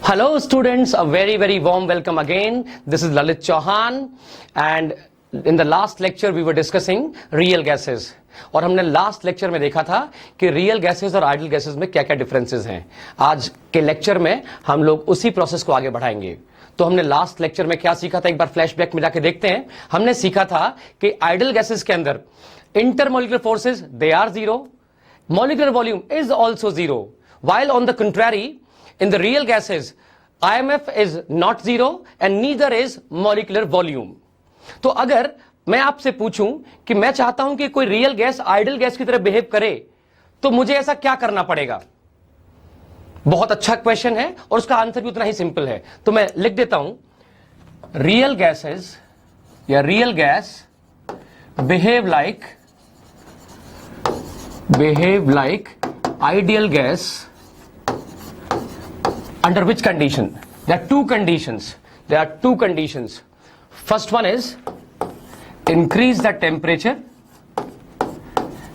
Hello students, a very warm welcome again. This is Lalit Chauhan and in the last lecture we were discussing real gases. और हमने last lecture में देखा था कि real gases और idol gases में क्या क्या डिफरेंसेस हैं। आज के लेक्चर में हम लोग उसी प्रोसेस को आगे बढ़ाएंगे। तो हमने लास्ट लेक्चर में क्या सीखा था, एक बार फ्लैशबैक में जाके देखते हैं। हमने सीखा था कि आइडल गैसेस के अंदर intermolecular forces they are zero, molecular volume is also zero, while on the contrary in the real gases IMF is not zero and neither is molecular volume. तो अगर मैं आपसे पूछूं कि मैं चाहता हूं कि कोई रियल गैस आइडल गैस की तरह बिहेव करे तो मुझे ऐसा क्या करना पड़ेगा? बहुत अच्छा क्वेश्चन है और उसका आंसर भी उतना ही सिंपल है। तो मैं लिख देता हूं, रियल गैसेस या real gas behave like ideal gas under which condition? There are two conditions. First one is increase the temperature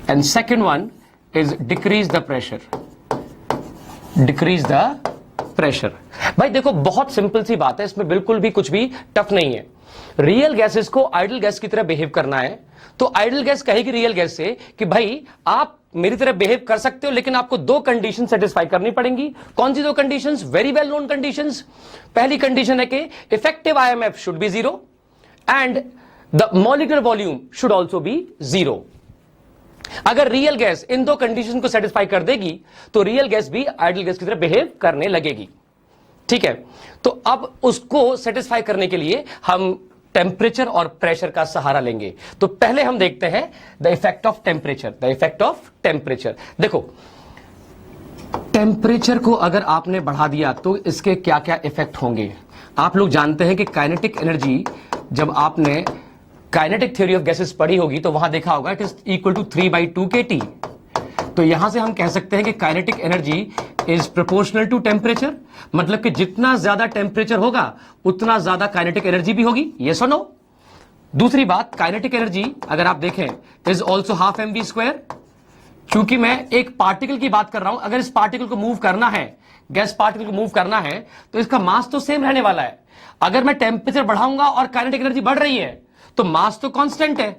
and second one is decrease the pressure. भाई देखो, बहुत सिंपल सी बात है, इसमें बिल्कुल भी कुछ भी टफ नहीं है। रियल गैसेस को आइडल गैस की तरह बिहेव करना है तो आइडल गैस कहेगी रियल गैस से कि भाई आप मेरी तरह बिहेव कर सकते हो लेकिन आपको दो कंडीशन सेटिस्फाई करनी पड़ेंगी। कौन सी दो conditions? Very well known conditions. पहली कंडीशन है कि effective IMF should be zero and the molecular volume should also B zero. अगर रियल गैस इन दो कंडीशन को सेटिस्फाई कर देगी तो रियल गैस भी आइडल गैस की तरह बिहेव करने लगेगी। ठीक है, तो अब उसको सेटिस्फाई करने के लिए हम टेम्परेचर और प्रेशर का सहारा लेंगे। तो पहले हम देखते हैं द इफेक्ट ऑफ टेम्परेचर। देखो, टेम्परेचर को अगर आपने बढ़ा दिया तो इसके क्या क्या इफेक्ट होंगे। आप लोग जानते हैं कि काइनेटिक एनर्जी, जब आपने काइनेटिक थ्योरी ऑफ गैसेस पढ़ी होगी तो वहां देखा होगा it is equal to 3/2 kT। तो यहां से हम कह सकते हैं कि kinetic energy is proportional to temperature, मतलब कि जितना ज्यादा टेम्परेचर होगा उतना ज्यादा काइनेटिक एनर्जी भी होगी। यस और नो? दूसरी बात, काइनेटिक एनर्जी अगर आप देखें इज ऑल्सो हाफ mv²। चूंकि मैं एक पार्टिकल की बात कर रहा हूं, अगर इस पार्टिकल को मूव करना है, गैस पार्टिकल को मूव करना है तो इसका मास तो सेम रहने वाला है। अगर मैं टेम्परेचर बढ़ाऊंगा और काइनेटिक एनर्जी बढ़ रही है तो मास तो कांस्टेंट है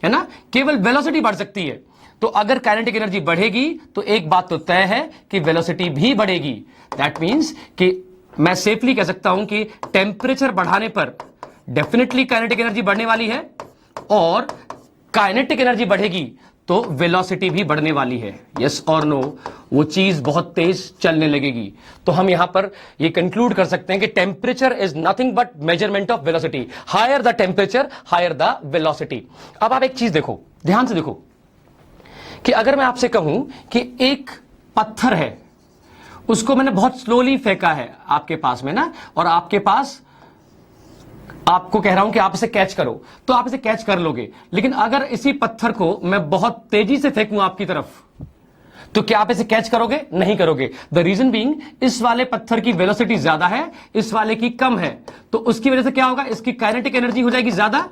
ना, केवल वेलोसिटी बढ़ सकती है। तो अगर काइनेटिक एनर्जी बढ़ेगी तो एक बात तो तय है कि वेलोसिटी भी बढ़ेगी। दैट मींस कि मैं सेफली कह सकता हूं कि टेम्परेचर बढ़ाने पर डेफिनेटली काइनेटिक एनर्जी बढ़ने वाली है और काइनेटिक एनर्जी बढ़ेगी तो वेलोसिटी भी बढ़ने वाली है। यस और नो? वो चीज बहुत तेज चलने लगेगी। तो हम यहां पर ये कंक्लूड कर सकते हैं कि temperature is nothing but measurement of velocity. Higher the temperature higher the velocity. अब आप एक चीज देखो, ध्यान से देखो कि अगर मैं आपसे कहूं कि एक पत्थर है, उसको मैंने बहुत स्लोली फेंका है आपके पास में ना, और आपके पास आपको कह रहा हूं कि आप इसे कैच करो, तो आप इसे कैच कर लोगे। लेकिन अगर इसी पत्थर को मैं बहुत तेजी से फेंकूं आपकी तरफ तो क्या आप इसे कैच करोगे? नहीं करोगे। द रीजन बीइंग, इस वाले पत्थर की वेलोसिटी ज्यादा है, इस वाले की कम है। तो उसकी वजह से क्या होगा, इसकी काइनेटिक एनर्जी हो जाएगी ज्यादा,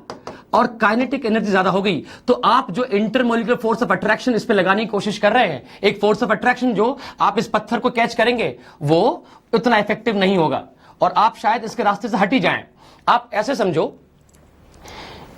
और काइनेटिक एनर्जी ज्यादा हो गई तो आप जो इंटरमोलिकुलर फोर्स ऑफ अट्रैक्शन इस पे लगाने की कोशिश कर रहे हैं, एक फोर्स ऑफ अट्रैक्शन जो आप इस पत्थर को कैच करेंगे वो उतना इफेक्टिव नहीं होगा और आप शायद इसके रास्ते से हट ही जाएं। आप ऐसे समझो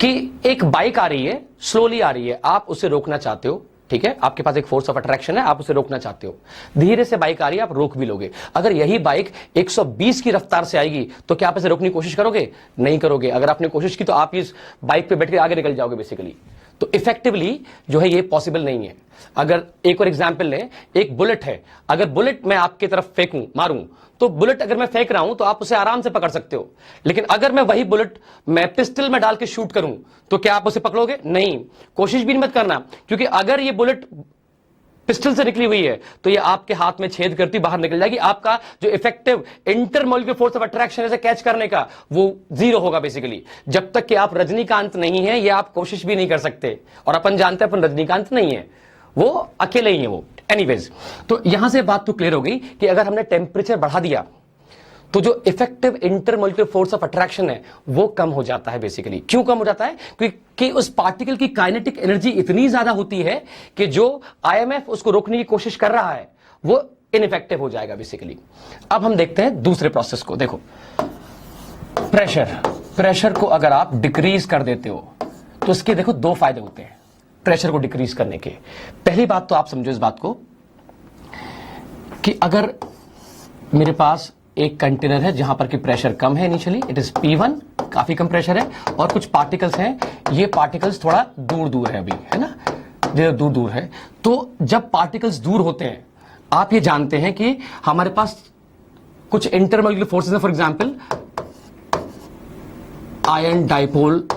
कि एक बाइक आ रही है, स्लोली आ रही है, आप उसे रोकना चाहते हो। ठीक है, आपके पास एक फोर्स ऑफ अट्रैक्शन है, आप उसे रोकना चाहते हो। धीरे से बाइक आ रही है, आप रोक भी लोगे। अगर यही बाइक 120 की रफ्तार से आएगी तो क्या आप इसे रोकने की कोशिश करोगे? नहीं करोगे। अगर आपने कोशिश की तो आप इस बाइक पे बैठ के आगे निकल जाओगे बेसिकली। तो इफेक्टिवली जो है ये पॉसिबल नहीं है। अगर एक और एग्जांपल लें, एक बुलेट है, अगर बुलेट मैं आपकी तरफ फेंकूं, मारूं, तो बुलेट अगर मैं फेंक रहा हूं तो आप उसे आराम से पकड़ सकते हो। लेकिन अगर मैं वही बुलेट मैं पिस्टल में डाल के शूट करूं तो क्या आप उसे पकड़ोगे? नहीं, कोशिश भी मत करना, क्योंकि अगर ये बुलेट पिस्टल से निकली हुई है तो ये आपके हाथ में छेद करती बाहर निकल जाएगी। आपका जो effective intermolecular force of attraction है कैच करने का, वो जीरो होगा बेसिकली। जब तक कि आप रजनीकांत नहीं है, ये आप कोशिश भी नहीं कर सकते। और अपन जानते हैं अपन रजनीकांत नहीं है, वो अकेले ही है वो। एनीवेज, तो यहां से बात तो क्लियर हो गई कि अगर हमने टेम्परेचर बढ़ा दिया तो जो effective intermolecular force of attraction है वो कम हो जाता है बेसिकली। क्यों कम हो जाता है? क्योंकि उस पार्टिकल की काइनेटिक एनर्जी इतनी ज्यादा होती है कि जो आईएमएफ उसको रोकने की कोशिश कर रहा है वो इनइफेक्टिव हो जाएगा बेसिकली। अब हम देखते हैं दूसरे प्रोसेस को। देखो, प्रेशर को अगर आप डिक्रीज कर देते हो तो इसके देखो दो फायदे होते हैं प्रेशर को डिक्रीज करने के। पहली बात तो आप समझो इस बात को कि अगर मेरे पास एक कंटेनर है जहां पर कि प्रेशर कम है, इनिशियली इट इज P1, काफी कम प्रेशर है, और कुछ पार्टिकल्स हैं, ये पार्टिकल्स थोड़ा दूर दूर है अभी, है ना, जो दूर दूर है। तो जब पार्टिकल्स दूर होते हैं, आप ये जानते हैं कि हमारे पास कुछ इंटरमोलिकुलर फोर्सेस हैं, for example ion dipole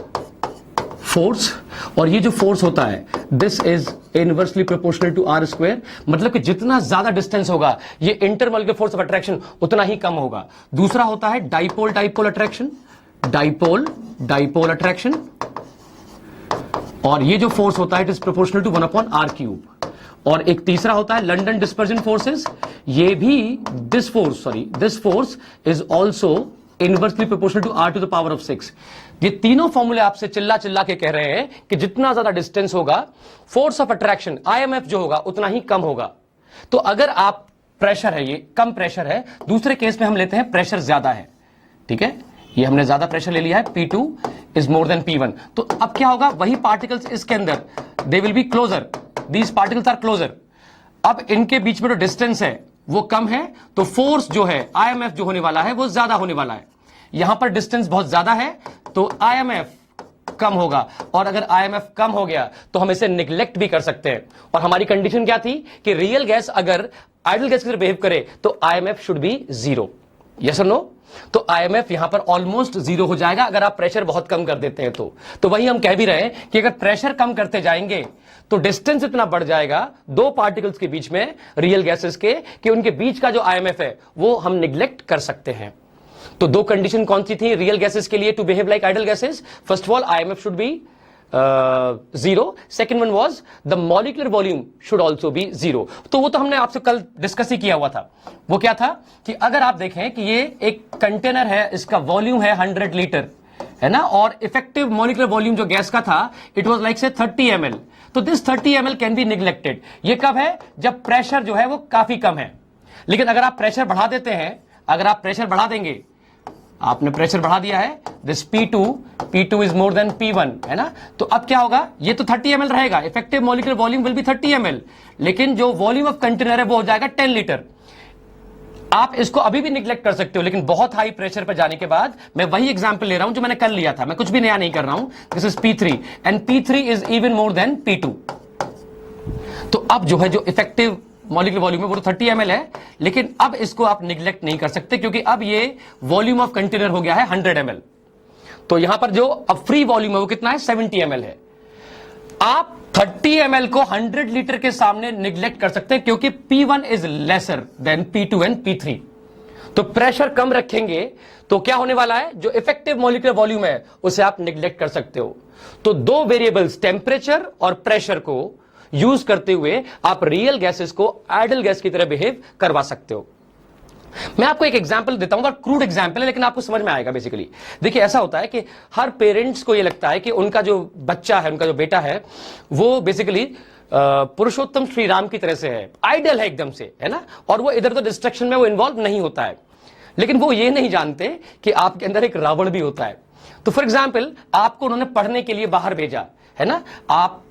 force, और ये जो फोर्स होता है this is inversely proportional to R square, मतलब कि जितना ज्यादा डिस्टेंस होगा ये इंटरमोलिकुलर फोर्स ऑफ अट्रैक्शन उतना ही कम होगा। दूसरा होता है डाइपोल अट्रैक्शन, डाइपोल अट्रैक्शन, और ये जो फोर्स होता है it is proportional to 1/r³। और एक तीसरा होता है लंडन डिस्पर्जन फोर्सेस, ये भी this force is also inversely proportional to r⁶। ये तीनों फॉर्मूले आपसे चिल्ला चिल्ला के कह रहे हैं कि जितना ज्यादा डिस्टेंस होगा फोर्स ऑफ अट्रैक्शन IMF जो होगा उतना ही कम होगा। तो अगर आप प्रेशर है, ये कम प्रेशर है, दूसरे केस में हम लेते हैं प्रेशर ज्यादा है, ठीक है, ये हमने ज्यादा प्रेशर ले लिया है, P2 is more than P1। तो अब क्या होगा, वही पार्टिकल्स इसके अंदर they will be closer, these particles are closer. अब इनके बीच में जो डिस्टेंस है वो कम है, तो फोर्स जो है IMF जो होने वाला है वो ज्यादा होने वाला है। यहां पर डिस्टेंस बहुत ज्यादा है तो IMF कम होगा, और अगर IMF कम हो गया तो हम इसे निग्लेक्ट भी कर सकते हैं। और हमारी कंडीशन क्या थी कि रियल गैस अगर आइडल गैस की तरह बिहेव करे तो IMF शुड बी 0, यस और नो। तो IMF यहां पर ऑलमोस्ट 0 हो जाएगा अगर आप प्रेशर बहुत कम कर देते हैं तो वही हम कह भी रहे हैं कि अगर प्रेशर कम करते जाएंगे तो डिस्टेंस इतना बढ़ जाएगा दो पार्टिकल्स के बीच में, रियल गैसेस के, कि उनके बीच का जो IMF है वो हम निग्लेक्ट कर सकते हैं। तो दो कंडीशन कौन सी थी रियल गैसेस के लिए to behave like ideal gases? First of all IMF should be 0, second one was the molecular volume should also be 0। तो वो तो हमने आपसे कल डिस्कस ही किया हुआ था। वो क्या था कि अगर आप देखें कि ये एक कंटेनर है, इसका वॉल्यूम है 100 लीटर, है ना, और इफेक्टिव मॉलिक्यूलर वॉल्यूम जो गैस का था इट वाज लाइक से 30 ml। तो this 30 ml can be neglected. ये कब है? जब प्रेशर जो है वो काफी कम है। लेकिन अगर आप प्रेशर बढ़ा देते हैं, अगर आप प्रेशर बढ़ा देंगे, आपने प्रेशर बढ़ा दिया है, this P2 is more than P1, है ना, तो अब क्या होगा, ये तो 30 ml रहेगा, effective molecular volume will be 30 ml, लेकिन जो वॉल्यूम ऑफ कंटेनर है वो हो जाएगा 10 लीटर। आप इसको अभी भी निग्लेक्ट कर सकते हो, लेकिन बहुत हाई प्रेशर पर जाने के बाद, मैं वही एग्जांपल ले रहा हूं जो मैंने कल लिया था, मैं कुछ भी नया नहीं कर रहा हूं, this is P3 and P3 is even more than P2। तो अब जो है जो इफेक्टिव मॉलिक्यूलर वॉल्यूम है वो तो 30 ml है, लेकिन अब इसको आप निग्लेक्ट नहीं कर सकते क्योंकि अब ये वॉल्यूम ऑफ कंटेनर हो गया है 100 ml। तो यहां पर जो अब फ्री वॉल्यूम है वो कितना है? 70 ml है। आप 30 ml को 100 लीटर के सामने निग्लेक्ट कर सकते हैं क्योंकि P1 is lesser than P2 and P3। तो प्रेशर कम रखेंगे तो क्या होने वाला है, जो इफेक्टिव मॉलिक्यूलर वॉल्यूम है उसे आप निग्लेक्ट कर सकते हो। तो दो वेरिएबल्स टेम्परेचर और प्रेशर को यूज करते हुए आप रियल गैसेस को आइडल गैस की तरह बिहेव करवा सकते हो। मैं आपको एक एग्जांपल देता हूं, क्रूड एग्जांपल है लेकिन आपको समझ में आएगा। बेसिकली देखिए, ऐसा होता है कि हर पेरेंट्स को यह लगता है कि उनका जो बच्चा है, उनका जो बेटा है, वो बेसिकली पुरुषोत्तम श्री राम की तरह से है, आइडल है एकदम से, है ना, और वो इधर उधर डिस्ट्रक्शन में वो इन्वॉल्व नहीं होता है। लेकिन वो ये नहीं जानते कि आपके अंदर एक रावण भी होता है। तो फॉर एग्जाम्पल आपको उन्होंने पढ़ने के लिए बाहर भेजा, है ना, आप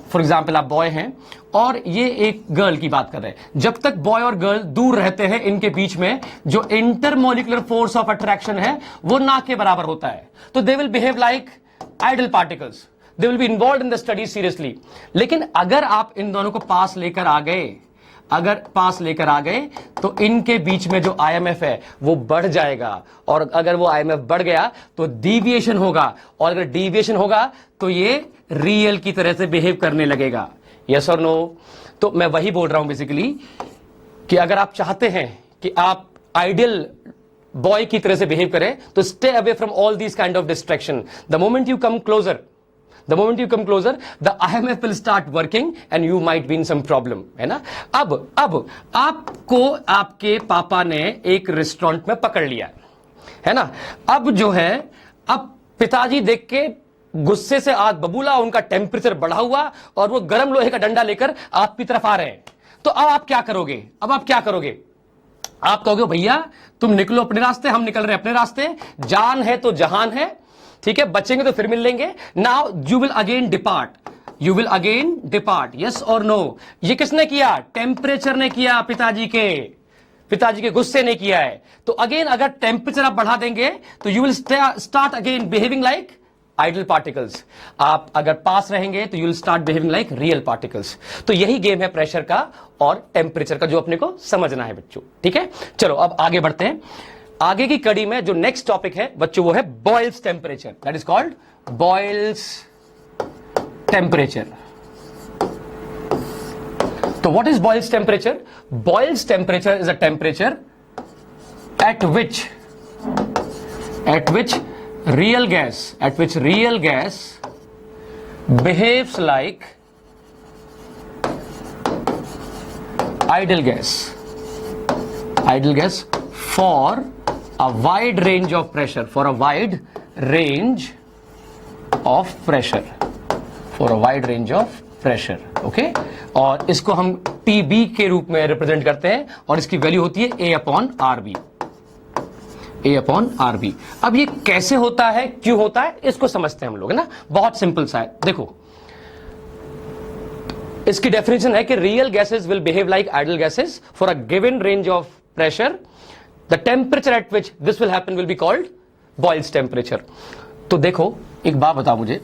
फॉर एग्जाम्पल आप बॉय हैं और ये एक गर्ल की बात कर रहे हैं। जब तक बॉय और गर्ल दूर रहते हैं, इनके बीच में जो इंटरमोलिकुलर फोर्स ऑफ अट्रैक्शन है वो ना के बराबर होता है। तो they will behave like ideal particles, they will be involve in the study seriously. लेकिन अगर आप इन दोनों को पास लेकर आ गए, तो इनके बीच में जो IMF है वो बढ़ जाएगा, और अगर वो IMF बढ़ गया तो डीविएशन होगा, और अगर डीविएशन होगा तो ये रियल की तरह से बिहेव करने लगेगा। यस और नो? तो मैं वही बोल रहा हूं बेसिकली कि अगर आप चाहते हैं कि आप आइडियल बॉय की तरह से बिहेव करें तो stay away from all these kind of distraction. The moment you come closer, the IMF will start working and you might be in some problem, है ना। अब आपको आपके पापा ने एक रेस्टोरेंट में पकड़ लिया है ना। अब जो है, अब पिताजी देख के गुस्से से आग बबूला, उनका टेम्परेचर बढ़ा हुआ और वो गर्म लोहे का डंडा लेकर आपकी तरफ आ रहे हैं। तो अब आप क्या करोगे, अब आप क्या करोगे, आप कहोगे भैया तुम निकलो अपने रास्ते, हम निकल रहे हैं अपने रास्ते, जान है तो जहान है, ठीक है, बचेंगे तो फिर मिल लेंगे। Now you will again depart, you will again depart, yes और नो। ये किसने किया, टेम्परेचर ने किया, पिताजी के गुस्से ने किया है। तो अगेन अगर टेम्परेचर आप बढ़ा देंगे तो you will start again behaving like ideal particles. आप अगर पास रहेंगे तो you will start behaving like real particles. तो यही गेम है प्रेशर का और टेम्परेचर का, जो अपने को समझना है बच्चों, ठीक है। चलो अब आगे बढ़ते हैं। आगे की कड़ी में जो नेक्स्ट टॉपिक है बच्चों वो है Boyle's temperature, that is called Boyle's temperature. तो what is Boyle's temperature? Boyle's temperature is a temperature at which real gas behaves like ideal gas for a wide range of pressure, okay. और इसको हम TB के रूप में represent करते हैं और इसकी वैल्यू होती है A अपॉन RB। अब ये कैसे होता है, क्यों होता है, इसको समझते हैं हम लोग, है ना। बहुत सिंपल सा है, देखो इसकी डेफिनेशन है कि real gases will behave like ideal gases for a given range of pressure, the temperature at which this will happen will be called Boyle's temperature. तो देखो एक बात बताओ मुझे,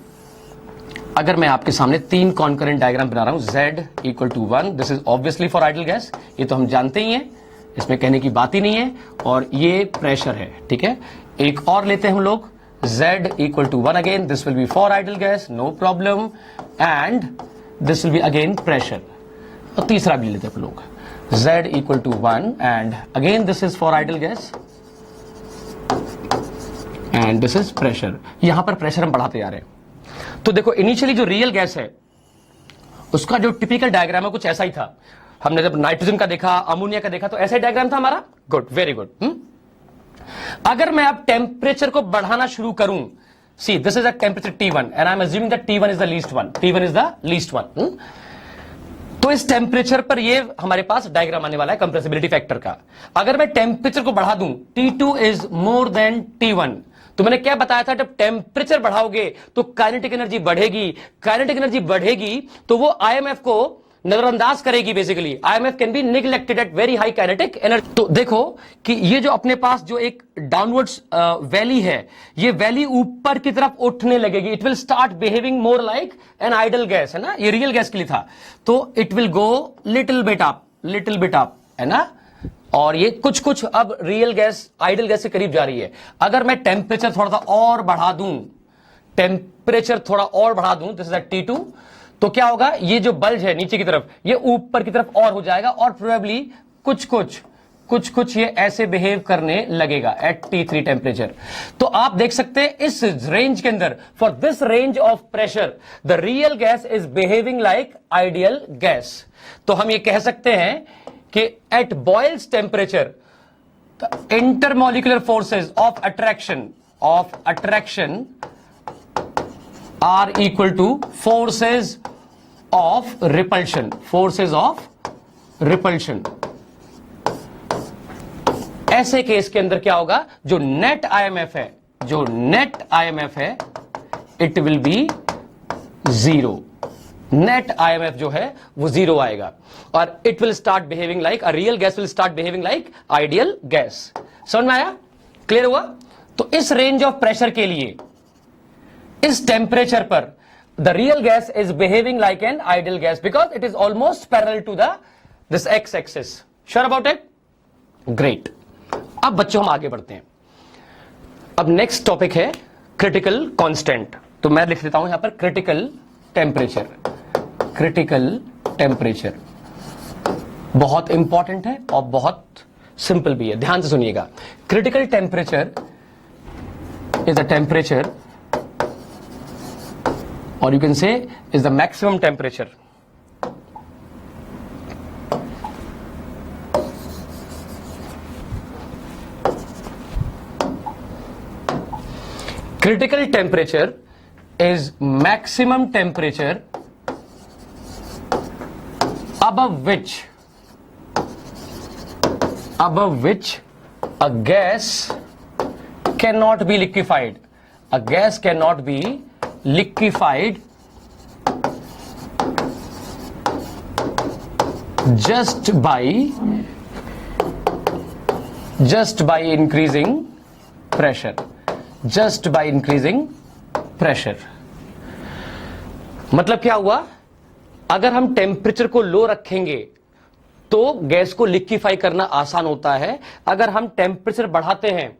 अगर मैं आपके सामने 3 कॉन्करेंट डायग्राम बना रहा हूं, Z equal to 1, this is obviously for ideal gas, ये तो हम जानते ही हैं, इसमें कहने की बात ही नहीं है, और ये प्रेशर है, ठीक है। एक और लेते हैं हम लोग, Z equal to 1 again, this will be for ideal gas, no problem, and this will be again pressure. और तीसरा भी लेते हैं हम लोग, Z equal to 1 and again this is for ideal gas and this is pressure. यहां पर pressure हम बढ़ाते जा रहे हैं। तो देखो इनिशियली जो रियल गैस है उसका जो टिपिकल डायग्राम है कुछ ऐसा ही था। हमने जब नाइट्रोजन का देखा, अमोनिया का देखा, तो ऐसा ही डायग्राम था हमारा। Good, very good. अगर मैं अब टेम्परेचर को बढ़ाना शुरू करूं, see this is a temperature T1 and I am assuming that T1 is the least one, तो इस टेम्परेचर पर ये हमारे पास डायग्राम आने वाला है कंप्रेसिबिलिटी फैक्टर का। अगर मैं टेम्परेचर को बढ़ा दूं, T2 is more than T1, तो मैंने क्या बताया था, जब टेम्परेचर बढ़ाओगे तो काइनेटिक एनर्जी बढ़ेगी, तो वो IMF को नजरअंदाज करेगी। Basically IMF can be neglected at very high kinetic energy. तो देखो कि ये जो अपने पास जो एक डाउनवर्ड्स वैली है, ये वैली ऊपर की तरफ उठने लगेगी। It will start behaving more like an idol gas, है ना, ये रियल गैस के लिए था। तो it will go little bit up, है ना, और ये कुछ अब रियल गैस आइडल गैस से करीब जा रही है। अगर मैं टेम्परेचर थोड़ा सा और बढ़ा दूं, दिस इज एट T2, तो क्या होगा, ये जो बल्ज है नीचे की तरफ, ये ऊपर की तरफ और हो जाएगा, और प्रोबेबली कुछ ये ऐसे बिहेव करने लगेगा एट T3 टेम्परेचर। तो आप देख सकते हैं इस रेंज के अंदर, for this range of pressure the real gas is behaving like ideal gas. तो हम ये कह सकते हैं कि at Boyle's temperature the intermolecular forces of attraction are equal to forces of repulsion. ऐसे केस के अंदर क्या होगा, जो नेट IMF है, it will be 0। Net IMF जो है वो 0 आएगा, और it will start behaving like a real gas, will start behaving like ideal gas. समझ में आया, क्लियर हुआ? तो इस रेंज ऑफ प्रेशर के लिए, इस टेम्परेचर पर the real gas is behaving like an ideal gas because it is almost parallel to this x axis. Sure about it? Great. अब बच्चों हम आगे बढ़ते हैं। अब नेक्स्ट टॉपिक है क्रिटिकल कांस्टेंट। तो मैं लिख देता हूं यहां पर क्रिटिकल टेम्परेचर बहुत इंपॉर्टेंट है और बहुत सिंपल भी है, ध्यान से सुनिएगा। Critical temperature is a temperature, or you can say is the maximum temperature critical temperature is maximum temperature above which above which a gas cannot be liquefied. A gas cannot be liquefied just by increasing pressure. Just by increasing pressure. मतलब क्या हुआ, अगर हम temperature को लो रखेंगे तो gas को liquefy करना आसान होता है। अगर हम टेम्परेचर बढ़ाते हैं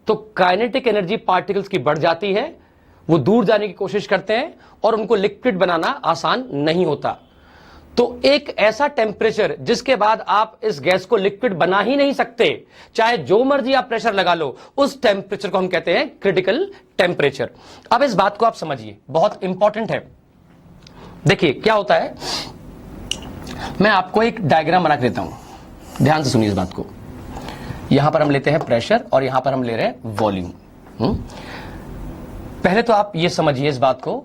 तो काइनेटिक एनर्जी पार्टिकल्स की बढ़ जाती है, वो दूर जाने की कोशिश करते हैं और उनको लिक्विड बनाना आसान नहीं होता। तो एक ऐसा टेम्परेचर जिसके बाद आप इस गैस को लिक्विड बना ही नहीं सकते, चाहे जो मर्जी आप प्रेशर लगा लो, उस टेम्परेचर को हम कहते हैं क्रिटिकल टेम्परेचर। अब इस बात को आप समझिए, बहुत इंपॉर्टेंट है। देखिए क्या होता है, मैं आपको एक डायग्राम बना के देता हूं, ध्यान से सुनिए इस बात को। यहां पर हम लेते हैं प्रेशर और यहां पर हम ले रहे हैं वॉल्यूम। पहले तो आप ये समझिए इस बात को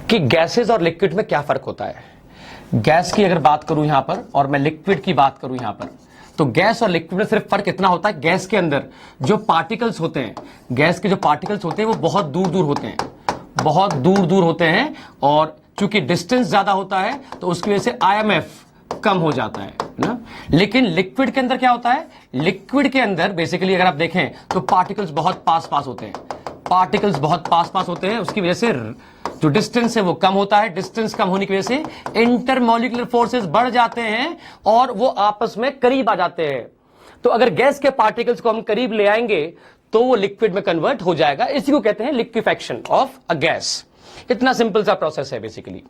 कि गैसेस और लिक्विड में क्या फर्क होता है। गैस की अगर बात करूं यहां पर और मैं लिक्विड की बात करूं यहां पर, तो गैस और लिक्विड में सिर्फ फर्क इतना होता है, गैस के अंदर जो पार्टिकल्स होते हैं, गैस के जो पार्टिकल्स होते हैं वो बहुत दूर दूर होते हैं, बहुत दूर दूर होते हैं, और चूंकि डिस्टेंस ज्यादा होता है तो उसकी वजह से आईएमएफ कम हो जाता है ना। लेकिन लिक्विड के अंदर क्या होता है, लिक्विड के अंदर बेसिकली अगर आप देखें तो पार्टिकल्स बहुत पास पास होते हैं, पार्टिकल्स बहुत पास पास होते हैं, उसकी वजह से जो डिस्टेंस है वो कम होता है। डिस्टेंस कम होने की वजह से इंटरमॉलिक्यूलर फोर्सेस बढ़ जाते हैं और वो आपस में करीब आ जाते हैं। तो अगर गैस के पार्टिकल्स को हम करीब ले आएंगे तो वो लिक्विड में कन्वर्ट हो जाएगा। इसी को कहते हैं लिक्विफेक्शन ऑफ अ गैस। इतना सिंपल सा प्रोसेस है बेसिकली।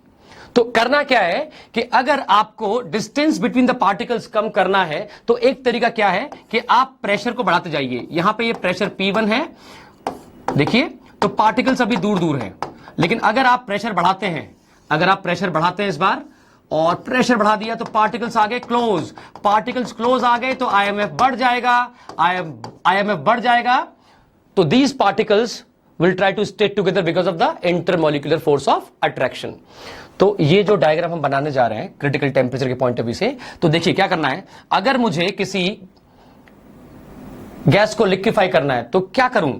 तो करना क्या है कि अगर आपको डिस्टेंस बिटवीन द पार्टिकल्स कम करना है तो एक तरीका क्या है कि आप प्रेशर को बढ़ाते जाइए। यहां पे ये प्रेशर P1 है, देखिए, तो पार्टिकल्स अभी दूर दूर हैं, लेकिन अगर आप प्रेशर बढ़ाते हैं, अगर आप प्रेशर बढ़ाते हैं इस बार और प्रेशर बढ़ा दिया तो पार्टिकल्स आ गए क्लोज, पार्टिकल्स क्लोज आ गए तो आईएमएफ बढ़ जाएगा, आईएमएफ बढ़ जाएगा, तो these particles will try to stay together because of the intermolecular force of attraction। तो ये जो डायग्राम हम बनाने जा रहे हैं क्रिटिकल टेम्परेचर के पॉइंट ऑफ व्यू से, तो देखिए क्या करना है, अगर मुझे किसी गैस को लिक्विफाई करना है तो क्या करूं,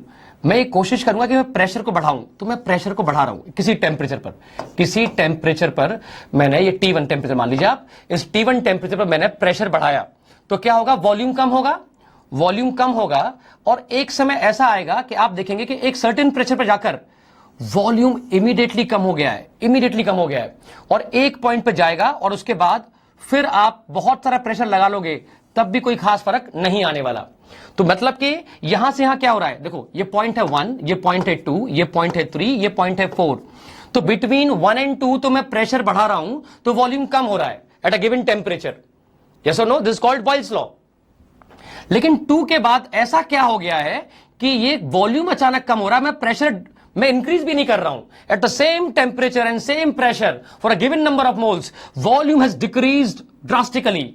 मैं ये कोशिश करूंगा कि मैं प्रेशर को बढ़ाऊं। तो मैं प्रेशर को बढ़ा रहा हूं किसी टेम्परेचर पर, किसी टेम्परेचर पर मैंने ये T1 टेम्परेचर मान लीजिए आप, इस T1 टेम्परेचर पर मैंने प्रेशर बढ़ाया तो क्या होगा, वॉल्यूम कम होगा, वॉल्यूम कम होगा, और एक समय ऐसा आएगा कि आप देखेंगे कि एक सर्टेन प्रेशर पर जाकर वॉल्यूम इमीडिएटली कम हो गया है, इमीडिएटली कम हो गया है, और एक पॉइंट पर जाएगा और उसके बाद फिर आप बहुत सारा प्रेशर लगा लोगे तब भी कोई खास फर्क नहीं आने वाला। तो मतलब कि यहां से यहां क्या हो रहा है, देखो ये पॉइंट है 1, ये पॉइंट है 2, ये पॉइंट है 3, ये पॉइंट है 4, तो बिटवीन 1 एंड 2 तो मैं प्रेशर बढ़ा रहा हूं तो वॉल्यूम कम हो रहा है at a given temperature. Yes और no, this called Boyle's law. लेकिन 2 के बाद ऐसा क्या हो गया है कि ये वॉल्यूम अचानक कम हो रहा है, मैं प्रेशर मैं इंक्रीज भी नहीं कर रहा हूं, at the same temperature and same pressure for a given number of moles volume has decreased drastically.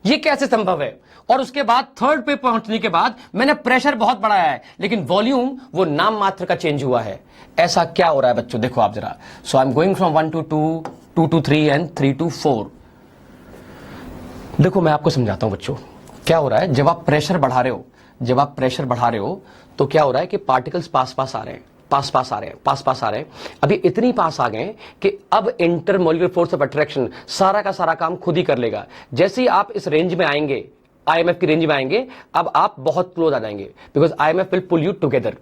ये कैसे संभव है? और उसके बाद थर्ड पे पहुंचने के बाद मैंने प्रेशर बहुत बढ़ाया है लेकिन वॉल्यूम वो नाम मात्र का चेंज हुआ है। ऐसा क्या हो रहा है बच्चों, देखो आप जरा। So I am going from 1 to 2, 2 to 3 and 3 to 4। देखो मैं आपको समझाता हूं बच्चों क्या हो रहा है। जब आप प्रेशर बढ़ा रहे हो, जब आप प्रेशर बढ़ा रहे हो तो क्या हो रहा है कि पार्टिकल्स पास पास आ रहे हैं, पास पास आ रहे हैं, पास पास आ रहे हैं। अभी इतनी पास आ गए कि अब इंटरमोलिकुलर फोर्स ऑफ अट्रैक्शन सारा का सारा काम खुद ही कर लेगा। जैसे ही आप इस रेंज में आएंगे, आईएमएफ की रेंज में आएंगे, अब आप बहुत क्लोज आ जाएंगे because IMF will pull you together.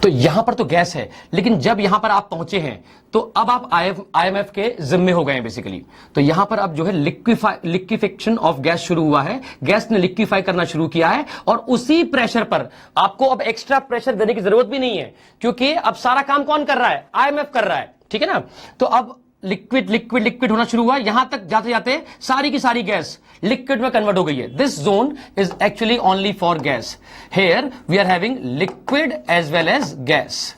तो यहां पर तो गैस है, लेकिन जब यहां पर आप पहुंचे हैं तो अब आप आईएमएफ के जिम्मे हो गए हैं बेसिकली। तो यहां पर अब जो है लिक्विफिकेशन ऑफ गैस शुरू हुआ है, गैस ने लिक्विफाई करना शुरू किया है, और उसी प्रेशर पर आपको अब एक्स्ट्रा प्रेशर देने की जरूरत भी नहीं है क्योंकि अब सारा काम कौन कर रहा है, आईएमएफ कर रहा है, ठीक है ना। तो अब लिक्विड लिक्विड लिक्विड होना शुरू हुआ, यहां तक जाते जाते सारी की सारी गैस लिक्विड में कन्वर्ट हो गई है। This zone is actually only for gas. Here we are having liquid as well as gas.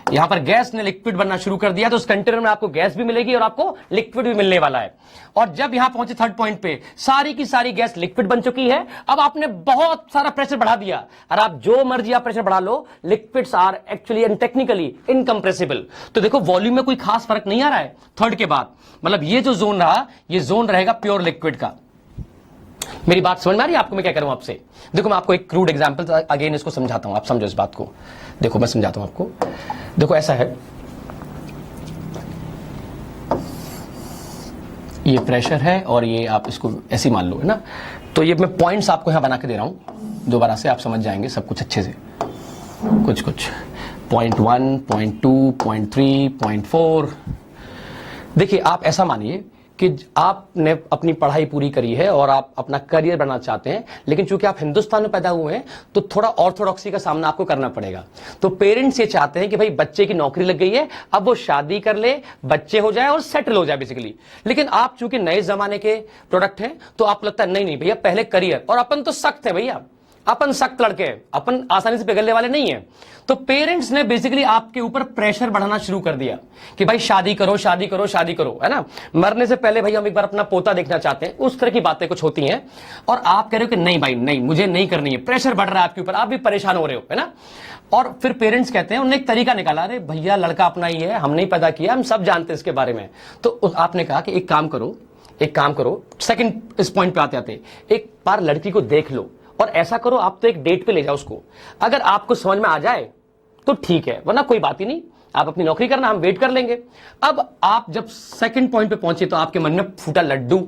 यहां पर गैस ने लिक्विड बनना शुरू कर दिया तो उस कंटेनर में आपको गैस भी मिलेगी और आपको लिक्विड भी मिलने वाला है। और जब यहां पहुंचे थर्ड पॉइंट पे, सारी की सारी गैस लिक्विड बन चुकी है। अब आपने बहुत सारा प्रेशर बढ़ा दिया, और आप जो मर्जी आप प्रेशर बढ़ा लो, liquids are actually and technically incompressible. तो देखो वॉल्यूम में कोई खास फर्क नहीं आ रहा है थर्ड के बाद। मतलब ये जो जोन रहा, ये जोन रहेगा प्योर लिक्विड का। मेरी बात समझ में आ रही है आपको मैं क्या करूं आपसे? देखो मैं आपको एक क्रूड एग्जांपल अगेन इसको समझाता हूं, आप समझो इस बात को। देखो मैं समझाता हूं आपको। देखो ऐसा है, ये प्रेशर है और ये आप इसको ऐसे मान लो, है ना। तो ये मैं पॉइंट्स आपको यहां बना के दे रहा हूं, दोबारा से आप समझ जाएंगे सब कुछ अच्छे से। कुछ 0.1, 0.2, 0.3, 0.4। देखिए आप ऐसा मानिए कि आपने अपनी पढ़ाई पूरी करी है और आप अपना करियर बनाना चाहते हैं, लेकिन चूंकि आप हिंदुस्तान में पैदा हुए हैं तो थोड़ा ऑर्थोडॉक्सी का सामना आपको करना पड़ेगा। तो पेरेंट्स ये चाहते हैं कि भाई बच्चे की नौकरी लग गई है, अब वो शादी कर ले, बच्चे हो जाए और सेटल हो जाए बेसिकली। लेकिन आप चूंकि नए जमाने के प्रोडक्ट हैं तो आप लगता है नहीं भैया पहले करियर, और अपन तो सख्त है भैया, अपन सख्त लड़के हैं, अपन आसानी से पिघलने वाले नहीं हैं। तो पेरेंट्स ने बेसिकली आपके ऊपर प्रेशर बढ़ाना शुरू कर दिया कि भाई शादी करो शादी करो शादी करो, है ना। मरने से पहले भाई हम एक बार अपना पोता देखना चाहते हैं, उस तरह की बातें कुछ होती हैं। और आप कह रहे हो कि नहीं भाई नहीं, मुझे नहीं करनी है, प्रेशर बढ़ रहा है आपके ऊपर, आप भी परेशान हो रहे हो, है ना। और फिर पेरेंट्स कहते हैं, उन्होंने एक तरीका निकाला, अरे भैया लड़का अपना ही है, हमने ही पैदा किया, हम सब जानते हैं इसके बारे में। तो आपने कहा कि एक काम करो, सेकंड इस पॉइंट पे आते आते एक बार लड़की को देख लो और ऐसा करो आप तो एक डेट पे ले जाओ उसको। अगर आपको समझ में आ जाए तो ठीक है, वरना कोई बात ही नहीं, आप अपनी नौकरी करना, हम वेट कर लेंगे। अब आप जब सेकंड पॉइंट पे पहुंचे तो आपके मन में फूटा लड्डू,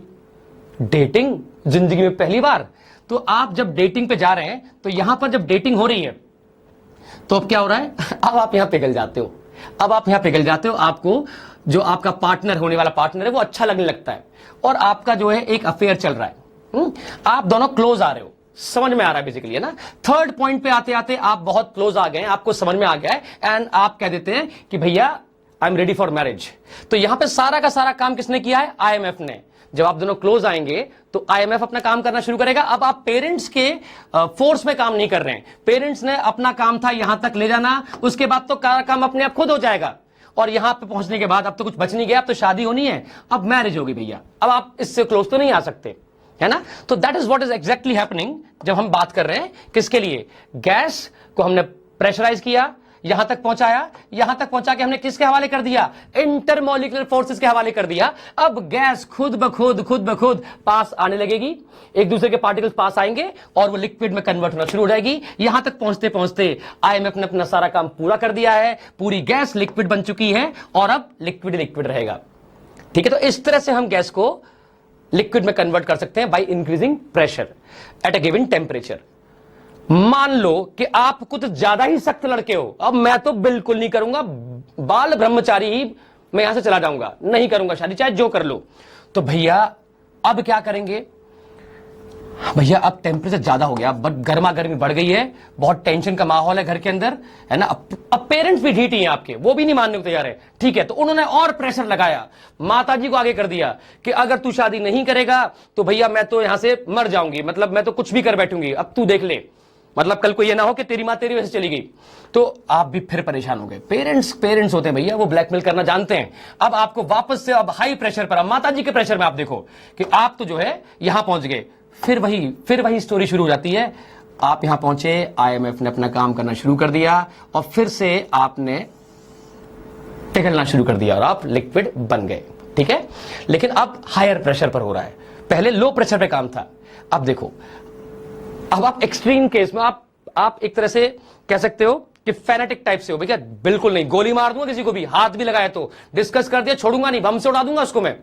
डेटिंग जिंदगी में पहली बार। तो आप जब डेटिंग पे जा रहे हैं तो यहां पर जब डेटिंग हो रही है तो अब क्या हो रहा है अब आप यहां पिघल जाते हो, आपको जो आपका पार्टनर, होने वाला पार्टनर है, वो अच्छा लगने लगता है और आपका जो है एक अफेयर चल रहा है। आप दोनों क्लोज आ रहे हो, समझ में आ रहा है बेसिकली, है ना। थर्ड पॉइंट पे आते आते आप बहुत क्लोज आ गए हैं, आपको समझ में आ गया है, एंड आप कह देते हैं कि भैया I am ready for marriage. तो यहां पे सारा का सारा काम किसने किया है? आईएमएफ ने। जब आप दोनों क्लोज आएंगे तो आईएमएफ अपना काम करना शुरू करेगा। अब आप पेरेंट्स के फोर्स में काम नहीं कर रहे हैं, पेरेंट्स ने अपना काम था यहां तक ले जाना, उसके बाद तो काम अपने आप खुद हो जाएगा। और यहां पे पहुंचने के बाद अब तो कुछ बच नहीं गया, अब तो शादी होनी है, अब मैरिज होगी भैया, अब आप इससे क्लोज तो नहीं आ सकते, है ना। तो that is what is exactly happening जब हम बात कर रहे हैं किसके लिए? गैस को हमने प्रेशराइज किया, यहां तक पहुंचा के हमने किसके हवाले कर दिया? इंटरमॉलिक्यूलर फोर्सेस के हवाले कर दिया। अब गैस खुद ब खुद पास आने लगेगी, एक दूसरे के पार्टिकल्स पास आएंगे और वो लिक्विड में कन्वर्ट होना शुरू हो जाएगी। यहां तक पहुंचते पहुंचते आईएमएफ ने अपना सारा काम पूरा कर दिया है, पूरी गैस लिक्विड बन चुकी है और अब लिक्विड रहेगा। ठीक है, तो इस तरह से हम गैस को लिक्विड में कन्वर्ट कर सकते हैं by increasing pressure at a given temperature. मान लो कि आप कुछ ज्यादा ही सख्त लड़के हो, अब मैं तो बिल्कुल नहीं करूंगा, बाल ब्रह्मचारी ही मैं यहां से चला जाऊंगा, नहीं करूंगा शादी, चाहे जो कर लो। तो भैया अब क्या करेंगे? भैया अब टेम्परेचर ज्यादा हो गया, बट गर्मा गर्मी बढ़ गई है, बहुत टेंशन का माहौल है घर के अंदर, है ना। अब पेरेंट्स भी ढीठी हैं आपके, वो भी नहीं मानने को तैयार है। ठीक है, तो उन्होंने और प्रेशर लगाया, माताजी को आगे कर दिया कि अगर तू शादी नहीं करेगा तो भैया मैं तो यहां से मर जाऊंगी, मतलब मैं तो कुछ भी कर बैठूंगी, अब तू देख ले, मतलब कल को ये ना हो कि तेरी मां तेरी वजह से चली गई। तो आप भी फिर परेशान हो गए। पेरेंट्स होते हैं भैया, वो ब्लैकमेल करना जानते हैं। अब आपको वापस से अब हाई प्रेशर पर, अब माताजी के प्रेशर में आप देखो कि आप तो जो है यहां पहुंच गए, फिर वही स्टोरी शुरू हो जाती है। आप यहां पहुंचे, आईएमएफ ने अपना काम करना शुरू कर दिया और फिर से आपने पिघलना शुरू कर दिया और आप लिक्विड बन गए। ठीक है, लेकिन अब हायर प्रेशर पर हो रहा है, पहले लो प्रेशर पे काम था। अब देखो, अब आप एक्सट्रीम केस में आप एक तरह से कह सकते हो कि फैनेटिक टाइप से हो भैया, बिल्कुल नहीं, गोली मार दूंगा किसी को भी, हाथ भी लगाया तो डिस्कस कर दिया, छोड़ूंगा नहीं, बम से उड़ा दूंगा उसको मैं।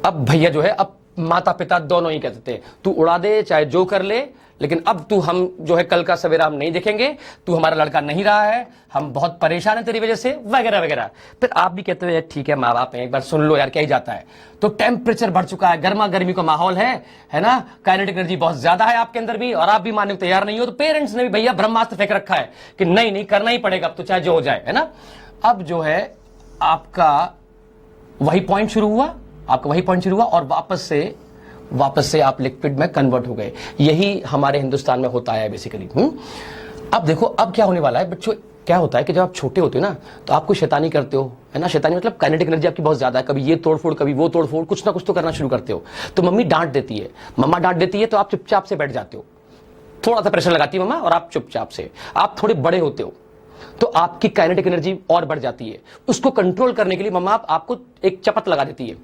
अब भैया जो है, अब माता पिता दोनों ही कहते हैं तू उड़ा दे चाहे जो कर ले, लेकिन अब तू हम जो है कल का सवेरा हम नहीं देखेंगे, तू हमारा लड़का नहीं रहा है, हम बहुत परेशान हैं तेरी वजह से, वगैरह वगैरह। फिर आप भी कहते हो ठीक है माँ बाप हैं, एक बार सुन लो यार क्या ही जाता है। तो टेम्परेचर बढ़ चुका है, गर्मा गर्मी का माहौल है ना, काइनेटिक एनर्जी बहुत ज्यादा है आपके अंदर भी, और आप भी मानने को तैयार नहीं हो। तो पेरेंट्स ने भी भैया ब्रह्मास्त्र फेंक रखा है कि नहीं करना ही पड़ेगा, अब तो चाहे जो हो जाए, है ना। अब जो है आपका वही पॉइंट शुरू हुआ, और वापस से आप लिक्विड में कन्वर्ट हो गए। यही हमारे हिंदुस्तान में होता है बेसिकली। अब देखो अब क्या होने वाला है बच्चों, क्या होता है कि जब आप छोटे होते हो ना तो आपको शैतानी करते हो, है ना। शैतानी मतलब काइनेटिक एनर्जी आपकी बहुत ज्यादा है, कभी ये तोड़फोड़ कभी वो तोड़फोड़, कुछ ना कुछ तो करना शुरू करते हो। तो मम्मा डांट देती है तो आप चुपचाप से बैठ जाते हो, थोड़ा सा प्रेशर लगाती है मम्मा और आप चुपचाप से, आप थोड़े बड़े होते हो तो आपकी काइनेटिक एनर्जी और बढ़ जाती है। उसको कंट्रोल करने के लिए मम्मा आपको एक चपत लगा देती है,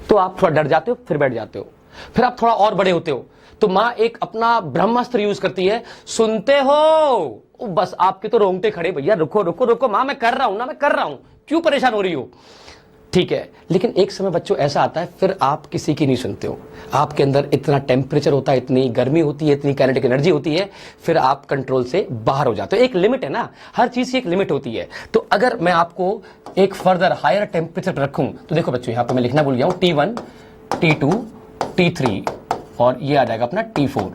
तो आप थोड़ा डर जाते हो, फिर बैठ जाते हो। फिर आप थोड़ा और बड़े होते हो तो मां एक अपना ब्रह्मास्त्र यूज करती है, सुनते हो, बस आपके तो रोंगटे खड़े, भैया रुको रुको रुको मां, मैं कर रहा हूं ना, मैं कर रहा हूं, क्यों परेशान हो रही हो, ठीक है। लेकिन एक समय बच्चों ऐसा आता है फिर आप किसी की नहीं सुनते हो, आपके अंदर इतना टेम्परेचर होता है, इतनी गर्मी होती है, इतनी काइनेटिक एनर्जी होती है, फिर आप कंट्रोल से बाहर हो जाते हो। एक लिमिट है ना, हर चीज की एक लिमिट होती है। तो अगर मैं आपको एक फर्दर हायर टेम्परेचर पर रखूं तो देखो बच्चों, यहां पर मैं लिखना भूल गया हूं, T1 T2 T3 और ये आ जाएगा अपना T4।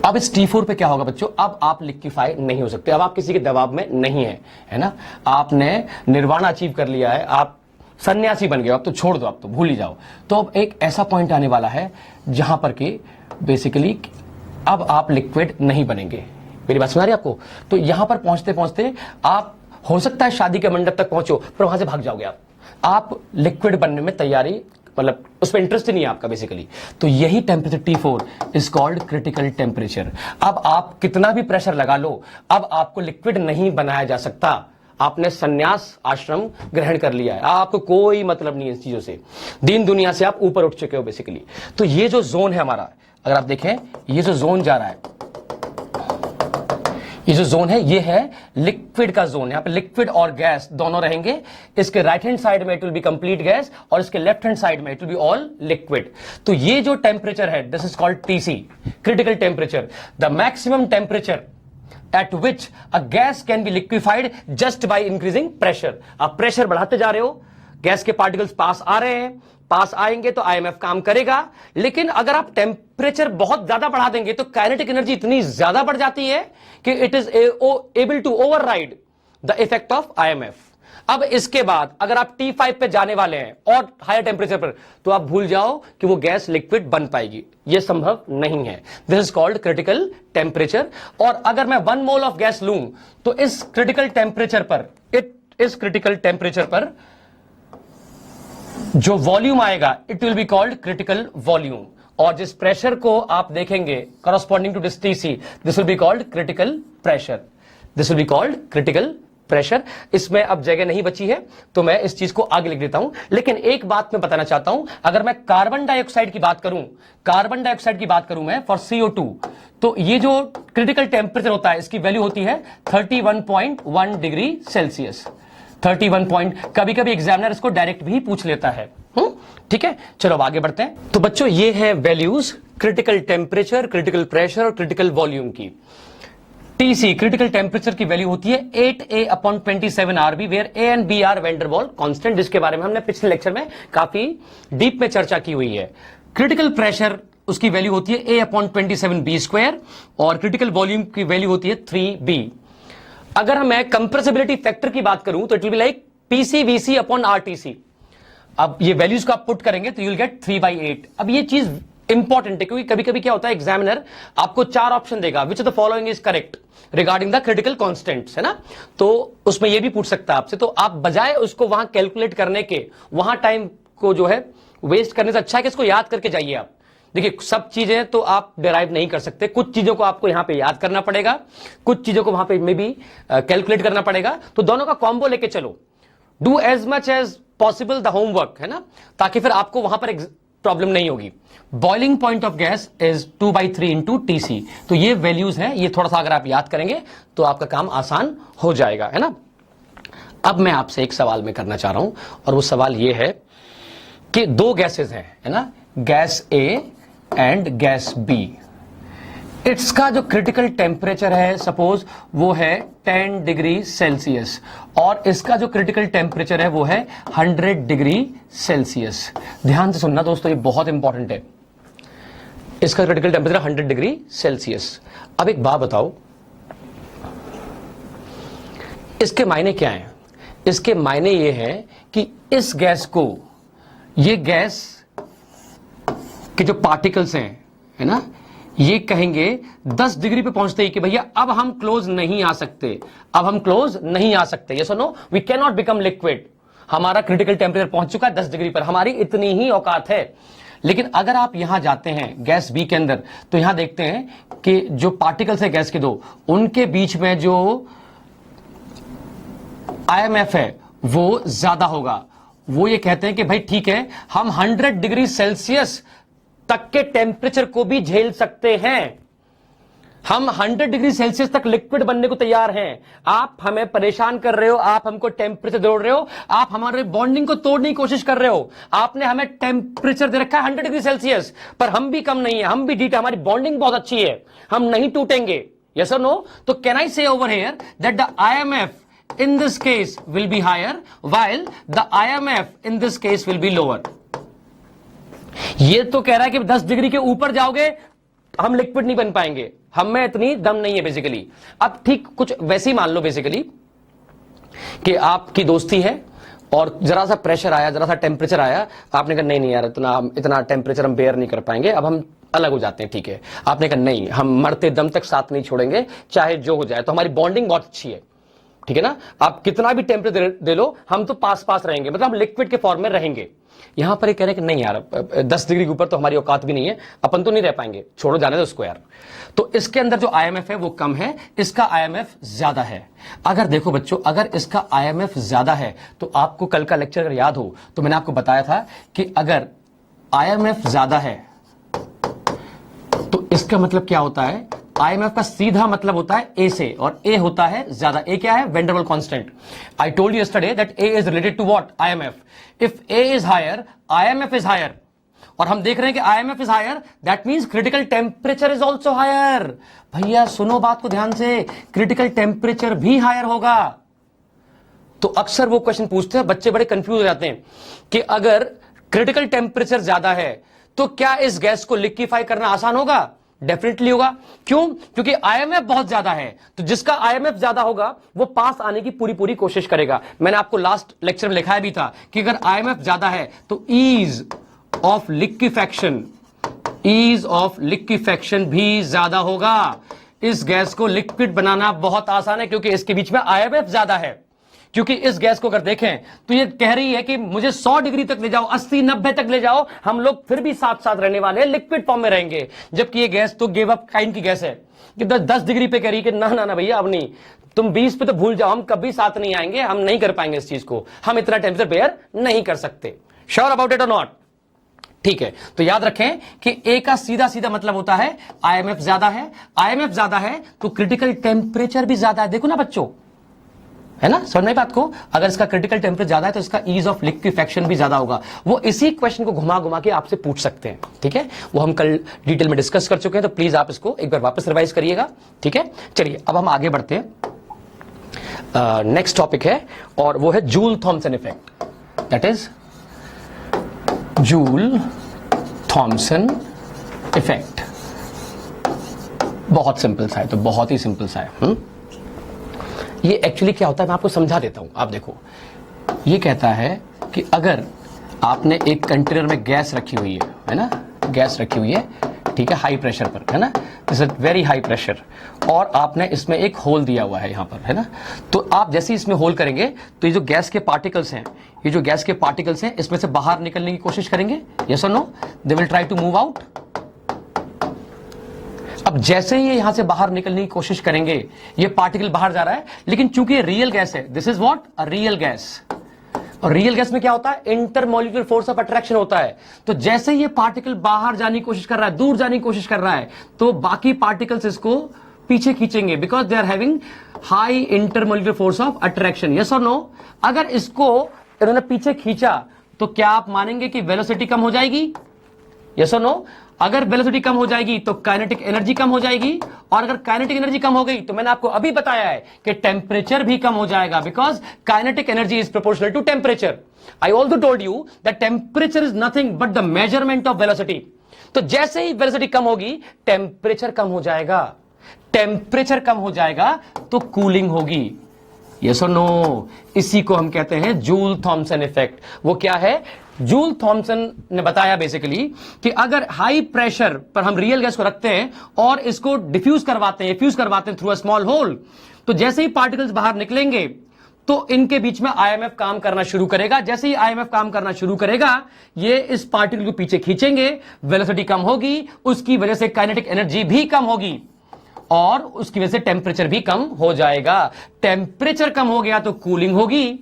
अब इस T4 पे क्या होगा बच्चों, अब आप लिक्विफाई नहीं हो सकते, अब आप किसी के दबाव में नहीं है, है ना, आपने निर्वाण अचीव कर लिया है, आप सन्यासी बन गए, अब तो छोड़ दो, अब तो भूल ही जाओ। तो अब एक ऐसा पॉइंट आने वाला है जहां पर कि बेसिकली अब आप लिक्विड नहीं बनेंगे। मेरी बात सुना रही आपको? तो यहां पर पहुंचते पहुंचते आप, हो सकता है शादी के मंडप तक पहुंचो पर वहां से भाग जाओगे आप लिक्विड बनने में तैयारी, मतलब उसमें इंटरेस्ट ही नहीं है आपका बेसिकली। तो यही temperature T4 is called critical temperature. अब आप कितना भी प्रेशर लगा लो, अब आपको लिक्विड नहीं बनाया जा सकता, आपने सन्यास आश्रम ग्रहण कर लिया है, आपको कोई मतलब नहीं है इस चीजों से, दीन दुनिया से आप ऊपर उठ चुके हो बेसिकली। तो ये जो जोन है हमारा, अगर आप देखें ये जो जोन जा रहा है, ये जो जोन है ये है लिक्विड का जोन। यहां पे लिक्विड और गैस दोनों रहेंगे, इसके राइट हैंड साइड में it will B complete gas और इसके लेफ्ट हैंड साइड में it will be all liquid. तो ये जो टेम्परेचर है this is called TC, critical temperature, the maximum temperature at which a gas can be liquefied just by increasing pressure। आप pressure बढ़ाते जा रहे हो, गैस के पार्टिकल्स पास आ रहे हैं, पास आएंगे तो IMF काम करेगा। लेकिन अगर आप टेम्परेचर बहुत ज्यादा बढ़ा देंगे तो काइनेटिक एनर्जी इतनी ज्यादा बढ़ जाती है कि it is able to override the effect of IMF। अब इसके बाद अगर आप T5 पे जाने वाले हैं और हायर टेम्परेचर पर, तो आप भूल जाओ कि वो गैस लिक्विड बन पाएगी, ये संभव नहीं है। This is called critical temperature. और अगर मैं 1 मोल ऑफ गैस लूं तो इस क्रिटिकल टेम्परेचर पर जो वॉल्यूम आएगा it will be called critical volume. और जिस प्रेशर को आप देखेंगे corresponding to this TC, this will be called critical pressure, this will be called critical pressure. इसमें अब जगह नहीं बची है तो मैं इस चीज को आगे लिख देता हूं। लेकिन एक बात मैं बताना चाहता हूं, अगर मैं कार्बन डाइऑक्साइड की बात करूं मैं फॉर CO2, तो ये जो क्रिटिकल टेम्परेचर होता है इसकी वैल्यू होती है 31.1 डिग्री सेल्सियस। 31 कभी कभी एग्जामिनर इसको डायरेक्ट भी पूछ लेता है। ठीक है, चलो अब आगे बढ़ते हैं। तो बच्चों ये है values critical temperature, critical pressure और क्रिटिकल वॉल्यूम की। TC क्रिटिकल टेम्परेचर की वैल्यू होती है 8a/27 RB, where A and B are van der Waal constant, जिसके बारे में हमने पिछले लेक्चर में काफी डीप में चर्चा की हुई है। क्रिटिकल प्रेशर उसकी वैल्यू होती है A/27B² और क्रिटिकल वॉल्यूम की वैल्यू होती है 3B। अगर मैं कंप्रेसिबिलिटी फैक्टर की बात करूं तो it will be like PCVC/RTC। अब ये वैल्यूज को आप पुट करेंगे तो यू विल गेट 3/8। अब ये चीज इंपॉर्टेंट है क्योंकि कभी कभी क्या होता है, एग्जामिनर आपको 4 ऑप्शन देगा, which of the following is correct regarding the critical constants, है ना, तो उसमें ये भी पूछ सकता है आपसे। तो आप बजाय उसको वहां कैलकुलेट करने के, वहां टाइम को जो है वेस्ट करने से अच्छा है कि इसको याद करके जाइए आप। देखिए सब चीजें तो आप डिराइव नहीं कर सकते, कुछ चीजों को आपको यहां पे याद करना पड़ेगा, कुछ चीजों को वहां पे मे बी कैलकुलेट करना पड़ेगा। तो दोनों का कॉम्बो लेके चलो, do as much as possible the homework, है ना, ताकि फिर आपको वहां पर प्रॉब्लम नहीं होगी। Boiling point of gas is 2/3 into TC। तो ये वैल्यूज हैं, ये थोड़ा सा अगर आप याद करेंगे तो आपका काम आसान हो जाएगा, है ना। अब मैं आपसे एक सवाल मैं करना चाह रहा हूं और वो सवाल ये है कि 2 गैसेस हैं, है ना, gas A and gas B। इसका जो क्रिटिकल टेम्परेचर है सपोज वो है 10 डिग्री सेल्सियस और इसका जो क्रिटिकल टेम्परेचर है वो है 100 डिग्री सेल्सियस। ध्यान से सुनना दोस्तों, ये बहुत इंपॉर्टेंट है। इसका क्रिटिकल टेम्परेचर 100 डिग्री सेल्सियस। अब एक बात बताओ, इसके मायने क्या हैं? इसके मायने ये हैं कि इस गैस को, ये गैस के जो पार्टिकल्स हैं, है ना, ये कहेंगे 10 डिग्री पे पहुंचते ही कि भैया अब हम क्लोज नहीं आ सकते, अब हम क्लोज नहीं आ सकते, यस और no, we can not become liquid. हमारा क्रिटिकल टेम्परेचर पहुंच चुका है 10 डिग्री पर, हमारी इतनी ही औकात है। लेकिन अगर आप यहां जाते हैं गैस B के अंदर तो यहां देखते हैं कि जो पार्टिकल्स है गैस के 2, उनके बीच में जो IMF है वो ज्यादा होगा। वो ये कहते हैं कि भाई ठीक है, हम 100 डिग्री सेल्सियस तक के टेम्परेचर को भी झेल सकते हैं। हम 100 डिग्री सेल्सियस तक लिक्विड बनने को तैयार हैं। आप हमें परेशान कर रहे हो, आप हमको टेम्परेचर जोड़ रहे हो, आप हमारे बॉन्डिंग को तोड़ने की कोशिश कर रहे हो। आपने हमें टेम्परेचर दे रखा है 100 डिग्री सेल्सियस, पर हम भी कम नहीं है, हम भी डीट, हमारी बॉन्डिंग बहुत अच्छी है, हम नहीं टूटेंगे। यस और नो? तो कैन आई से over here that the IMF in this case will be higher while the IMF in this case will be lower। ये तो कह रहा है कि 10 डिग्री के ऊपर जाओगे हम लिक्विड नहीं बन पाएंगे, हम में इतनी दम नहीं है बेसिकली। अब ठीक कुछ वैसे ही मान लो बेसिकली कि आपकी दोस्ती है और जरा सा प्रेशर आया, जरा सा टेम्परेचर आया, आपने कहा नहीं यार इतना टेम्परेचर हम बेयर नहीं कर पाएंगे, अब हम अलग हो जाते हैं, ठीक है। आपने कहा नहीं, हम मरते दम तक साथ नहीं छोड़ेंगे चाहे जो हो जाए, तो हमारी बॉन्डिंग बहुत अच्छी है, ठीक है ना। आप कितना भी टेम्परेचर दे लो हम तो पास पास रहेंगे, मतलब हम लिक्विड के फॉर्म में रहेंगे। यहां पर ये कह रहे हैं कि नहीं यार 10 डिग्री के ऊपर तो हमारी औकात भी नहीं है, अपन तो नहीं रह पाएंगे, छोड़ो जाने दो उसको यार। तो इसके अंदर जो IMF है वो कम है, इसका IMF ज्यादा है। अगर देखो बच्चों, अगर इसका IMF ज्यादा है तो आपको कल का लेक्चर अगर याद हो तो मैंने आपको बताया था कि अगर IMF ज्यादा है तो इसका मतलब क्या होता है, IMF का सीधा मतलब होता है A से, और A होता है ज्यादा। A क्या है? Van der Waals constant. I told you yesterday that A is related to what? IMF। If A is higher, IMF is higher. और हम देख रहे हैं कि IMF is higher, that means critical temperature is also higher. भैया सुनो बात को ध्यान से, क्रिटिकल टेम्परेचर भी हायर होगा। तो अक्सर वो क्वेश्चन पूछते हैं, बच्चे बड़े कंफ्यूज हो जाते हैं कि अगर क्रिटिकल टेम्परेचर ज्यादा है तो क्या इस गैस को लिक्विफाई करना आसान होगा? डेफिनेटली होगा। क्यों? क्योंकि IMF बहुत ज्यादा है, तो जिसका IMF ज्यादा होगा वो पास आने की पूरी पूरी कोशिश करेगा। मैंने आपको लास्ट लेक्चर में लिखाया भी था कि अगर IMF ज्यादा है तो ईज ऑफ लिक्विफैक्शन भी ज्यादा होगा। इस गैस को लिक्विड बनाना बहुत आसान है क्योंकि इसके बीच में IMF ज्यादा है। क्योंकि इस गैस को अगर देखें तो ये कह रही है कि मुझे 100 डिग्री तक ले जाओ, 80-90 तक ले जाओ, हम लोग फिर भी साथ साथ रहने वाले हैं, लिक्विड फॉर्म में रहेंगे। जबकि ये गैस तो गिव अप काइंड की गैस है कि 10 डिग्री पे कह रही कि ना भैया अब नहीं, तुम 20 पे तो भूल जाओ, हम कभी साथ नहीं आएंगे, हम नहीं कर पाएंगे इस चीज को, हम इतना टेम्परेचर बेयर नहीं कर सकते। श्योर अबाउट इट और नॉट? ठीक है, तो याद रखें कि A का सीधा सीधा मतलब होता है IMF ज्यादा है। IMF ज्यादा है तो क्रिटिकल टेम्परेचर भी ज्यादा है। देखो ना बच्चों, है ना, समझ में बात को? अगर इसका क्रिटिकल टेम्परेचर ज्यादा है तो इसका ईज ऑफ लिक्विफैक्शन भी ज्यादा होगा। वो इसी क्वेश्चन को घुमा घुमा के आपसे पूछ सकते हैं, ठीक है। वो हम कल डिटेल में डिस्कस कर चुके हैं, तो प्लीज आप इसको एक बार वापस रिवाइज करिएगा, ठीक है। चलिए अब हम आगे बढ़ते हैं। नेक्स्ट टॉपिक है और वो है Joule Thomson effect, that is Joule Thomson effect. बहुत सिंपल सा है, तो बहुत ही सिंपल सा है। ये एक्चुअली क्या होता है मैं आपको समझा देता हूं। आप देखो, ये कहता है कि अगर आपने एक कंटेनर में गैस रखी हुई है ना, गैस रखी हुई है, ठीक है, हाई प्रेशर पर, है ना, this is very high pressure, और आपने इसमें एक होल दिया हुआ है यहां पर, है ना। तो आप जैसे इसमें होल करेंगे तो ये जो गैस के पार्टिकल्स हैं, ये जो गैस के पार्टिकल्स हैं इसमें से बाहर निकलने की कोशिश करेंगे। यस और no? They will try to move out. अब जैसे ही ये यहां से बाहर निकलने की कोशिश करेंगे, ये पार्टिकल बाहर जा रहा है, लेकिन चूंकि ये रियल गैस है, this is what? A real gas. और रियल गैस में क्या होता है? इंटरमॉलिक्यूलर फोर्स ऑफ अट्रैक्शन होता है। तो जैसे ये पार्टिकल बाहर जाने की कोशिश कर रहा है, दूर जाने की कोशिश कर रहा है, तो बाकी पार्टिकल्स इसको पीछे खींचेंगे, because they are having high intermolecular force of attraction. Yes और नो? अगर इसको इन्होंने पीछे खींचा तो क्या आप मानेंगे कि वेलोसिटी कम हो जाएगी? यस और नो? अगर वेलोसिटी कम हो जाएगी तो काइनेटिक एनर्जी कम हो जाएगी, और अगर काइनेटिक एनर्जी कम हो गई तो मैंने आपको अभी बताया है कि टेम्परेचर भी कम हो जाएगा, because kinetic energy is proportional to temperature. I also told you that temperature is nothing but the measurement of velocity. तो जैसे ही वेलोसिटी कम होगी टेम्परेचर कम हो जाएगा, टेम्परेचर कम हो जाएगा तो कूलिंग होगी। यस और नो? इसी को हम कहते हैं जूल थॉमसन इफेक्ट। वो क्या है? जूल थॉमसन ने बताया बेसिकली कि अगर हाई प्रेशर पर हम रियल गैस को रखते हैं और इसको डिफ्यूज करवाते हैं थ्रू अ स्मॉल होल, तो जैसे ही पार्टिकल्स बाहर निकलेंगे तो इनके बीच में IMF काम करना शुरू करेगा। जैसे ही IMF काम करना शुरू करेगा, ये इस पार्टिकल को पीछे खींचेंगे, वेलोसिटी कम होगी, उसकी वजह से काइनेटिक एनर्जी भी कम होगी, और उसकी वजह से टेम्परेचर भी कम हो जाएगा। टेम्परेचर कम हो गया तो कूलिंग होगी,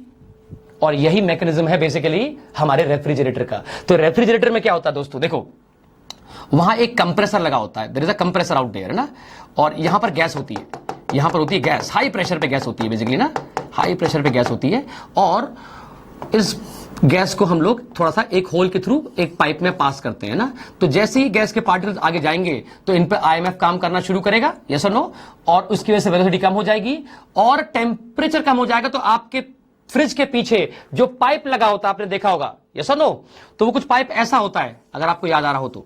और यही मैकेनिज्म है बेसिकली हमारे रेफ्रिजरेटर का। तो रेफ्रिजरेटर में क्या होता है दोस्तों? देखो, वहां एक कंप्रेसर लगा होता है, there is a compressor out there, है ना, और यहां पर गैस होती है, यहां पर होती है गैस, हाई प्रेशर पे गैस होती है बेसिकली ना, हाई प्रेशर पे गैस होती है, और इस गैस को हम लोग थोड़ा सा एक होल के थ्रू एक पाइप में पास करते हैं ना, तो जैसे ही गैस के पार्टिकल्स आगे जाएंगे तो इन पे आईएमएफ काम करना शुरू करेगा, यस और नो, और उसकी वजह से वेलोसिटी कम हो जाएगी और टेम्परेचर कम हो जाएगा। तो आपके फ्रिज के पीछे जो पाइप लगा होता है आपने देखा होगा, यस और नो, तो वो कुछ पाइप ऐसा होता है, अगर आपको याद आ रहा हो तो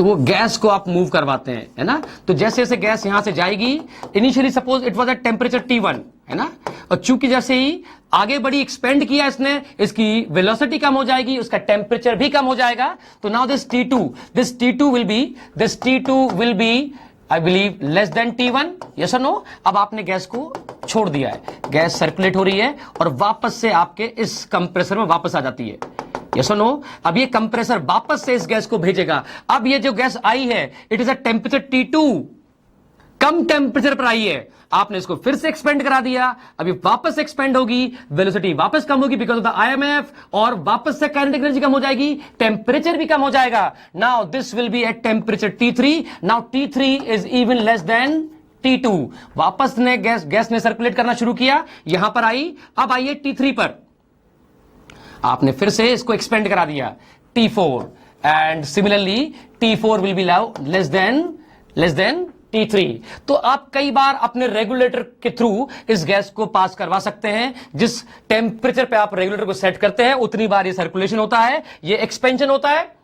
वो गैस को आप मूव करवाते हैं, है ना, तो जैसे जैसे गैस यहां से जाएगी, initially suppose it was at temperature T1, है ना, और चूंकि जैसे ही आगे बढ़ी, एक्सपेंड किया इसने, इसकी वेलोसिटी कम हो जाएगी, उसका टेम्परेचर भी कम हो जाएगा। तो now this T2 will be I believe less than T1, yes और नो। अब आपने गैस को छोड़ दिया है, गैस सर्कुलेट हो रही है और वापस से आपके इस कंप्रेसर में वापस आ जाती है, यस और नो। अब ये कंप्रेसर वापस से इस गैस को भेजेगा। अब ये जो गैस आई है, it is a temperature T2, come temperature पर आई है, आपने इसको फिर से एक्सपेंड करा दिया, अभी वापस एक्सपेंड होगी, वेलोसिटी वापस कम होगी बिकॉज ऑफ द आईएमएफ, और वापस से काइनेटिक एनर्जी कम हो जाएगी, टेम्परेचर भी कम हो जाएगा। Now this will B at temperature T3, now T3 is even less than T2। वापस ने गैस ने सर्कुलेट करना शुरू किया, यहां पर आई, अब आइए T3 पर, आपने फिर से इसको एक्सपेंड करा दिया T4, and similarly T4 will be less than T3। तो आप कई बार अपने रेगुलेटर के थ्रू इस गैस को पास करवा सकते हैं, जिस टेम्परेचर पे आप रेगुलेटर को सेट करते हैं उतनी बार ये सर्कुलेशन होता है, ये एक्सपेंशन होता है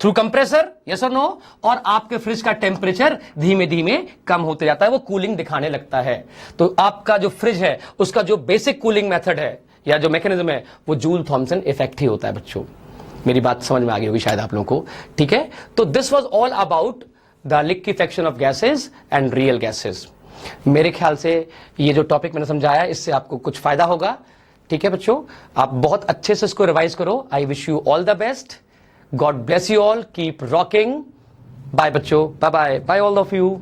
थ्रू कंप्रेसर, यस और नो, और आपके फ्रिज का टेम्परेचर धीमे धीमे कम होते जाता है, वो कूलिंग दिखाने लगता है। तो आपका जो फ्रिज है उसका जो बेसिक कूलिंग मेथड है या जो मैकेनिज्म है वो जूल थॉमसन इफेक्ट ही होता है। बच्चों मेरी बात समझ में आ गई होगी शायद आप लोगों को, ठीक है। तो this was all about the liquefaction of gases and real gases. मेरे ख्याल से ये जो टॉपिक मैंने समझाया इससे आपको कुछ फायदा होगा, ठीक है बच्चों। आप बहुत अच्छे से इसको रिवाइज करो। I wish you all the best, God bless you all, keep rocking, bye बच्चों, bye bye bye all of you.